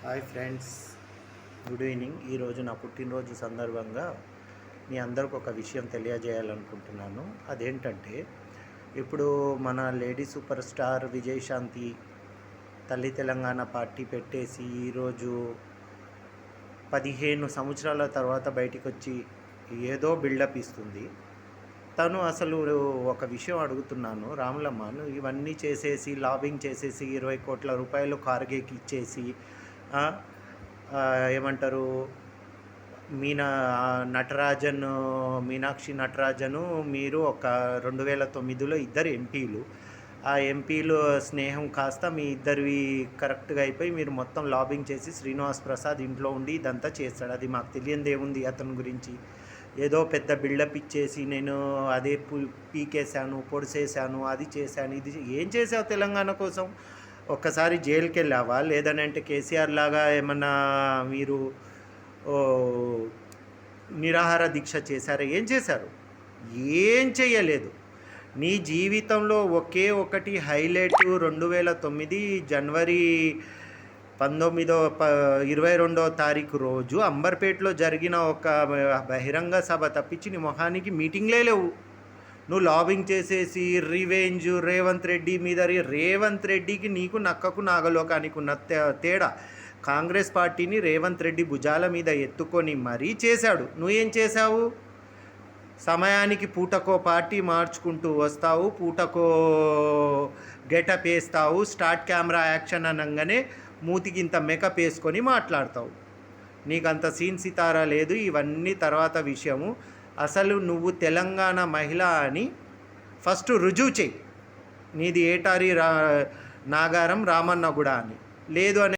Hi friends, good evening. ఈరోజు నా పుట్టినరోజు సందర్భంగా మీ అందరికి ఒక విషయం తెలియజేయాలనుకుంటున్నాను. అదేంటంటే, ఇప్పుడు మన లేడీ సూపర్ స్టార్ విజయశాంతి తల్లి తెలంగాణ పార్టీ పెట్టేసి ఈరోజు 15 సంవత్సరాల తర్వాత బయటికి వచ్చి ఏదో బిల్డప్ ఇస్తుంది. తను అసలు ఒక విషయం అడుగుతున్నాను, రాములమ్మను ఇవన్నీ చేసేసి లాబింగ్ చేసేసి 20 కోట్ల రూపాయలు కార్గేకి ఇచ్చేసి ఏమంటారు నటరాజన్ మీనాక్షి నటరాజను మీరు ఒక 2009లో ఇద్దరు ఎంపీలు, ఆ ఎంపీలు స్నేహం కాస్త మీ ఇద్దరివి కరెక్ట్గా అయిపోయి మీరు మొత్తం లాబింగ్ చేసి శ్రీనివాస్ ప్రసాద్ ఇంట్లో ఉండి ఇదంతా చేస్తాడు. అది మాకు తెలియంది ఏముంది అతని గురించి. ఏదో పెద్ద బిల్డప్ ఇచ్చేసి నేను అదే పీకేశాను, పొడిసేశాను, అది చేశాను, ఇది ఏం చేసావు తెలంగాణ కోసం? ఒక్కసారి జైలుకి వెళ్ళావా? లేదనంటే కేసీఆర్ లాగా ఏమన్నా మీరు నిరాహార దీక్ష చేశారా? ఏం చేశారు? ఏం చెయ్యలేదు. నీ జీవితంలో ఒకే ఒకటి హైలైట్ 2009 జనవరి 22వ తారీఖు రోజు అంబర్పేటలో జరిగిన ఒక బహిరంగ సభ తప్పించి నీ మొహానికి మీటింగ్లే లేవు. నువ్వు లాబింగ్ చేసేసి రివెంజ్ రేవంత్ రెడ్డి మీద. రేవంత్ రెడ్డికి నీకు నక్కకు నాగలోకానికి ఉన్న తేడా, కాంగ్రెస్ పార్టీని రేవంత్ రెడ్డి భుజాల మీద ఎత్తుకొని మరీ చేశాడు. నువ్వేం చేశావు? సమయానికి పూటకో పార్టీ మార్చుకుంటూ వస్తావు, పూటకో గెటప్ వేస్తావు, స్టార్ట్ కెమెరా యాక్షన్ అనగానే మూతికింత మేకప్ వేసుకొని మాట్లాడతావు. నీకంత సీన్ సితారా లేదు. ఇవన్నీ తర్వాత విషయము. అసలు నువ్వు తెలంగాణ మహిళ అని ఫస్ట్ రుజువు చెయ్యి. నీది ఏటారి నాగారం రామన్నగూడ అని లేదు అని